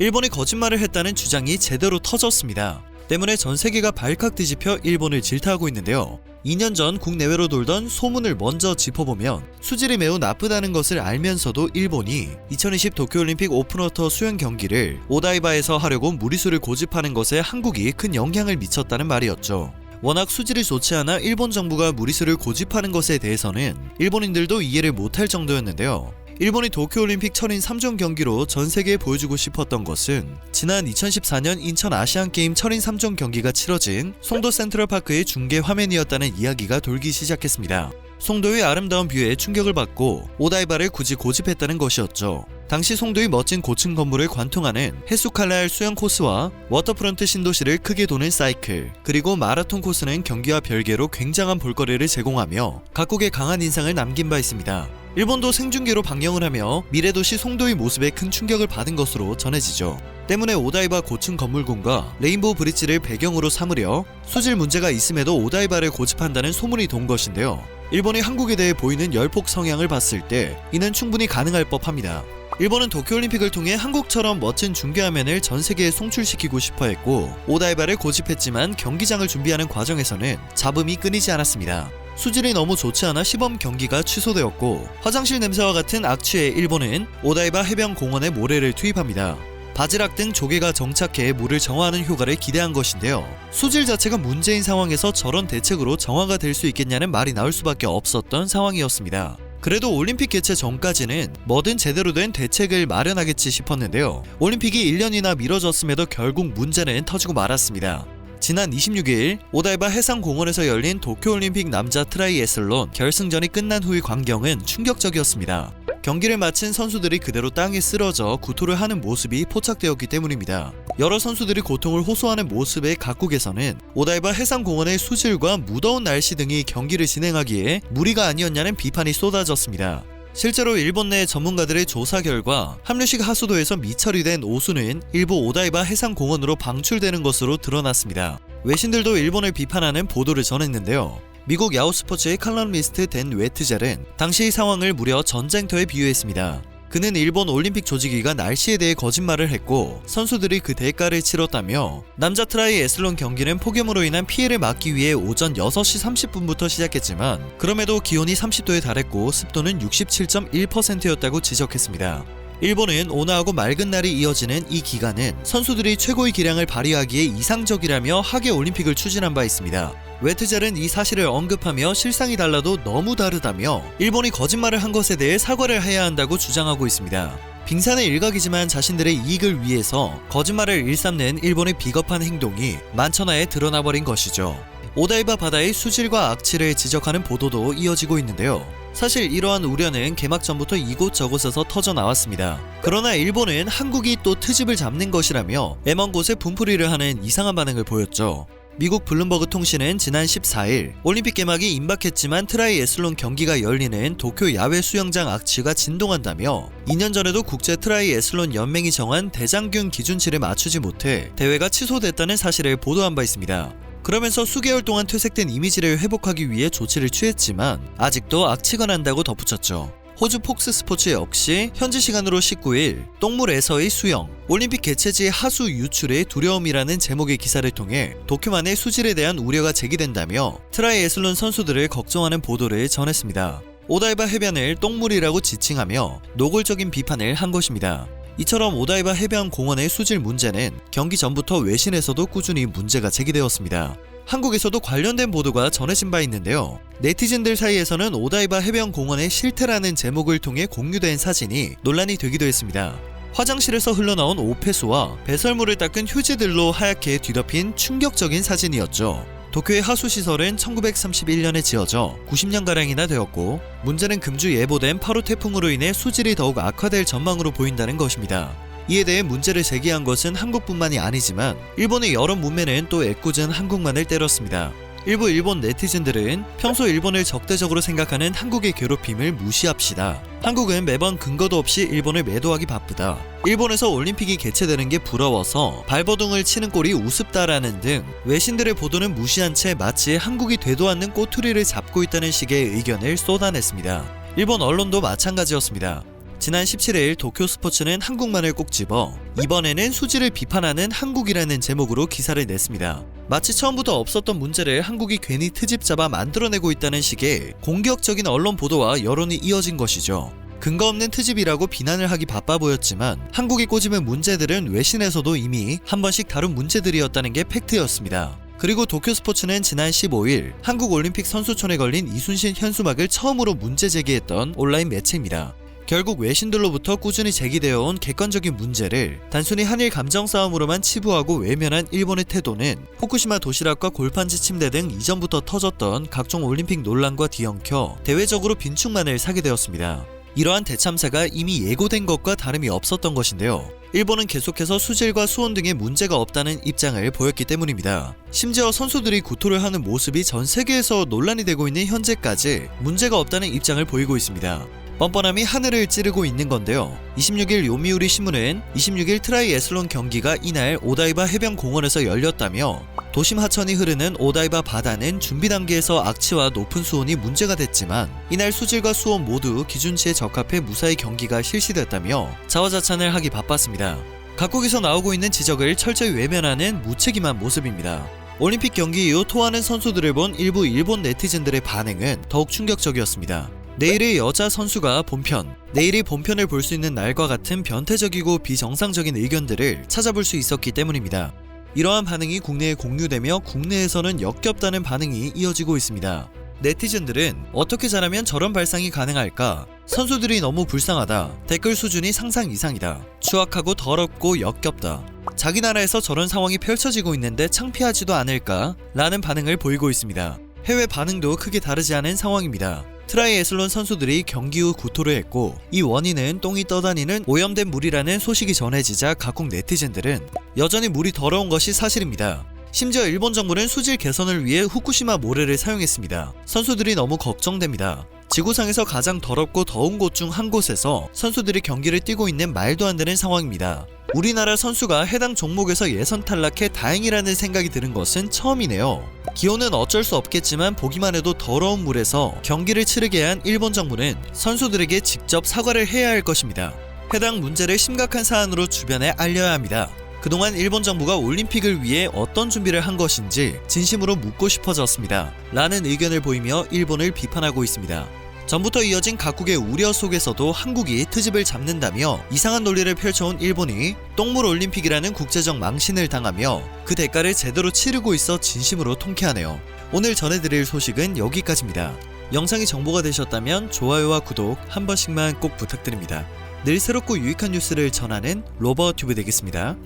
일본이 거짓말을 했다는 주장이 제대로 터졌습니다. 때문에 전 세계가 발칵 뒤집혀 일본을 질타하고 있는데요. 2년 전 국내외로 돌던 소문을 먼저 짚어보면 수질이 매우 나쁘다는 것을 알면서도 일본이 2020 도쿄올림픽 오픈워터 수영 경기를 오다이바에서 하려고 무리수를 고집하는 것에 한국이 큰 영향을 미쳤다는 말이었죠. 워낙 수질이 좋지 않아 일본 정부가 무리수를 고집하는 것에 대해서는 일본인들도 이해를 못할 정도였는데요. 일본이 도쿄올림픽 철인 3종 경기로 전 세계에 보여주고 싶었던 것은 지난 2014년 인천 아시안게임 철인 3종 경기가 치러진 송도 센트럴파크의 중계 화면이었다는 이야기가 돌기 시작했습니다. 송도의 아름다운 뷰에 충격을 받고 오다이바를 굳이 고집했다는 것이었죠. 당시 송도의 멋진 고층 건물을 관통하는 해수칼날 수영 코스와 워터프런트 신도시를 크게 도는 사이클, 그리고 마라톤 코스는 경기와 별개로 굉장한 볼거리를 제공하며 각국에 강한 인상을 남긴 바 있습니다. 일본도 생중계로 방영을 하며 미래도시 송도의 모습에 큰 충격을 받은 것으로 전해지죠. 때문에 오다이바 고층 건물군과 레인보우 브릿지를 배경으로 삼으려 수질 문제가 있음에도 오다이바를 고집한다는 소문이 돈 것인데요. 일본이 한국에 대해 보이는 열폭 성향을 봤을 때 이는 충분히 가능할 법합니다. 일본은 도쿄올림픽을 통해 한국처럼 멋진 중계화면을 전 세계에 송출시키고 싶어 했고 오다이바를 고집했지만 경기장을 준비하는 과정에서는 잡음이 끊이지 않았습니다. 수질이 너무 좋지 않아 시범 경기가 취소되었고 화장실 냄새와 같은 악취에 일본은 오다이바 해변공원에 모래를 투입합니다. 바지락 등 조개가 정착해 물을 정화하는 효과를 기대한 것인데요. 수질 자체가 문제인 상황에서 저런 대책으로 정화가 될 수 있겠냐는 말이 나올 수밖에 없었던 상황이었습니다. 그래도 올림픽 개최 전까지는 뭐든 제대로 된 대책을 마련하겠지 싶었는데요. 올림픽이 1년이나 미뤄졌음에도 결국 문제는 터지고 말았습니다. 지난 26일 오다이바 해상공원에서 열린 도쿄올림픽 남자 트라이애슬론 결승전이 끝난 후의 광경은 충격적이었습니다. 경기를 마친 선수들이 그대로 땅에 쓰러져 구토를 하는 모습이 포착되었기 때문입니다. 여러 선수들이 고통을 호소하는 모습에 각국에서는 오다이바 해상공원의 수질과 무더운 날씨 등이 경기를 진행하기에 무리가 아니었냐는 비판이 쏟아졌습니다. 실제로 일본 내 전문가들의 조사 결과 함류식 하수도에서 미처리된 오수는 일부 오다이바 해상공원으로 방출되는 것으로 드러났습니다. 외신들도 일본을 비판하는 보도를 전했는데요. 미국 야후스포츠의 칼럼니스트 댄 웨트젤은 당시 상황을 무려 전쟁터에 비유했습니다. 그는 일본 올림픽 조직위가 날씨에 대해 거짓말을 했고 선수들이 그 대가를 치렀다며 남자 트라이애슬론 경기는 폭염으로 인한 피해를 막기 위해 오전 6시 30분부터 시작했지만 그럼에도 기온이 30도에 달했고 습도는 67.1%였다고 지적했습니다. 일본은 온화하고 맑은 날이 이어지는 이 기간은 선수들이 최고의 기량을 발휘하기에 이상적이라며 하계 올림픽을 추진한 바 있습니다. 웨트젤은 이 사실을 언급하며 실상이 달라도 너무 다르다며 일본이 거짓말을 한 것에 대해 사과를 해야 한다고 주장하고 있습니다. 빙산의 일각이지만 자신들의 이익을 위해서 거짓말을 일삼는 일본의 비겁한 행동이 만천하에 드러나버린 것이죠. 오다이바 바다의 수질과 악취를 지적하는 보도도 이어지고 있는데요. 사실 이러한 우려는 개막 전부터 이곳저곳에서 터져나왔습니다. 그러나 일본은 한국이 또 트집을 잡는 것이라며 애먼 곳에 분풀이를 하는 이상한 반응을 보였죠. 미국 블룸버그 통신은 지난 14일 올림픽 개막이 임박했지만 트라이애슬론 경기가 열리는 도쿄 야외 수영장 악취가 진동한다며 2년 전에도 국제 트라이애슬론 연맹이 정한 대장균 기준치를 맞추지 못해 대회가 취소됐다는 사실을 보도한 바 있습니다. 그러면서 수개월 동안 퇴색된 이미지를 회복하기 위해 조치를 취했지만 아직도 악취가 난다고 덧붙였죠. 호주 폭스 스포츠 역시 현지 시간으로 19일 똥물에서의 수영, 올림픽 개최지 하수 유출의 두려움이라는 제목의 기사를 통해 도쿄만의 수질에 대한 우려가 제기된다며 트라이애슬론 선수들을 걱정하는 보도를 전했습니다. 오다이바 해변을 똥물이라고 지칭하며 노골적인 비판을 한 것입니다. 이처럼 오다이바 해변 공원의 수질 문제는 경기 전부터 외신에서도 꾸준히 문제가 제기되었습니다. 한국에서도 관련된 보도가 전해진 바 있는데요. 네티즌들 사이에서는 오다이바 해변 공원의 실태라는 제목을 통해 공유된 사진이 논란이 되기도 했습니다. 화장실에서 흘러나온 오폐수와 배설물을 닦은 휴지들로 하얗게 뒤덮인 충격적인 사진이었죠. 도쿄의 하수시설은 1931년에 지어져 90년가량이나 되었고 문제는 금주 예보된 8호 태풍으로 인해 수질이 더욱 악화될 전망으로 보인다는 것입니다. 이에 대해 문제를 제기한 것은 한국뿐만이 아니지만 일본의 여러 문매는 또 애꿎은 한국만을 때렸습니다. 일부 일본 네티즌들은 평소 일본을 적대적으로 생각하는 한국의 괴롭힘을 무시합시다. 한국은 매번 근거도 없이 일본을 매도하기 바쁘다. 일본에서 올림픽이 개최되는 게 부러워서 발버둥을 치는 꼴이 우습다라는 등 외신들의 보도는 무시한 채 마치 한국이 되도 않는 꼬투리를 잡고 있다는 식의 의견을 쏟아냈습니다. 일본 언론도 마찬가지였습니다. 지난 17일 도쿄 스포츠는 한국만을 꼭 집어 이번에는 수지를 비판하는 한국이라는 제목으로 기사를 냈습니다. 마치 처음부터 없었던 문제를 한국이 괜히 트집 잡아 만들어내고 있다는 식의 공격적인 언론 보도와 여론이 이어진 것이죠. 근거 없는 트집이라고 비난을 하기 바빠 보였지만 한국이 꼬집은 문제들은 외신에서도 이미 한 번씩 다룬 문제들이었다는 게 팩트였습니다. 그리고 도쿄 스포츠는 지난 15일 한국 올림픽 선수촌에 걸린 이순신 현수막을 처음으로 문제 제기했던 온라인 매체입니다. 결국 외신들로부터 꾸준히 제기되어 온 객관적인 문제를 단순히 한일 감정 싸움으로만 치부하고 외면한 일본의 태도는 후쿠시마 도시락과 골판지 침대 등 이전부터 터졌던 각종 올림픽 논란과 뒤엉켜 대외적으로 빈축만을 사게 되었습니다. 이러한 대참사가 이미 예고된 것과 다름이 없었던 것인데요. 일본은 계속해서 수질과 수온 등의 문제가 없다는 입장을 보였기 때문입니다. 심지어 선수들이 구토를 하는 모습이 전 세계에서 논란이 되고 있는 현재까지 문제가 없다는 입장을 보이고 있습니다. 뻔뻔함이 하늘을 찌르고 있는 건데요. 26일 요미우리 신문은 26일 트라이애슬론 경기가 이날 오다이바 해변공원에서 열렸다며 도심 하천이 흐르는 오다이바 바다는 준비 단계에서 악취와 높은 수온이 문제가 됐지만 이날 수질과 수온 모두 기준치에 적합해 무사히 경기가 실시됐다며 자화자찬을 하기 바빴습니다. 각국에서 나오고 있는 지적을 철저히 외면하는 무책임한 모습입니다. 올림픽 경기 이후 토하는 선수들을 본 일부 일본 네티즌들의 반응은 더욱 충격적이었습니다. 내일의 여자 선수가 본편, 내일이 본편을 볼 수 있는 날과 같은 변태적이고 비정상적인 의견들을 찾아볼 수 있었기 때문입니다. 이러한 반응이 국내에 공유되며 국내에서는 역겹다는 반응이 이어지고 있습니다. 네티즌들은 어떻게 잘하면 저런 발상이 가능할까? 선수들이 너무 불쌍하다. 댓글 수준이 상상 이상이다. 추악하고 더럽고 역겹다. 자기 나라에서 저런 상황이 펼쳐지고 있는데 창피하지도 않을까? 라는 반응을 보이고 있습니다. 해외 반응도 크게 다르지 않은 상황입니다. 트라이애슬론 선수들이 경기 후 구토를 했고 이 원인은 똥이 떠다니는 오염된 물이라는 소식이 전해지자 각국 네티즌들은 여전히 물이 더러운 것이 사실입니다. 심지어 일본 정부는 수질 개선을 위해 후쿠시마 모래를 사용했습니다. 선수들이 너무 걱정됩니다. 지구상에서 가장 더럽고 더운 곳 중 한 곳에서 선수들이 경기를 뛰고 있는 말도 안 되는 상황입니다. 우리나라 선수가 해당 종목에서 예선 탈락해 다행이라는 생각이 드는 것은 처음이네요. 기온은 어쩔 수 없겠지만 보기만 해도 더러운 물에서 경기를 치르게 한 일본 정부는 선수들에게 직접 사과를 해야 할 것입니다. 해당 문제를 심각한 사안으로 주변에 알려야 합니다. 그동안 일본 정부가 올림픽을 위해 어떤 준비를 한 것인지 진심으로 묻고 싶어졌습니다. 라는 의견을 보이며 일본을 비판하고 있습니다. 전부터 이어진 각국의 우려 속에서도 한국이 트집을 잡는다며 이상한 논리를 펼쳐온 일본이 똥물 올림픽이라는 국제적 망신을 당하며 그 대가를 제대로 치르고 있어 진심으로 통쾌하네요. 오늘 전해드릴 소식은 여기까지입니다. 영상이 정보가 되셨다면 좋아요와 구독 한 번씩만 꼭 부탁드립니다. 늘 새롭고 유익한 뉴스를 전하는 로버튜브 되겠습니다.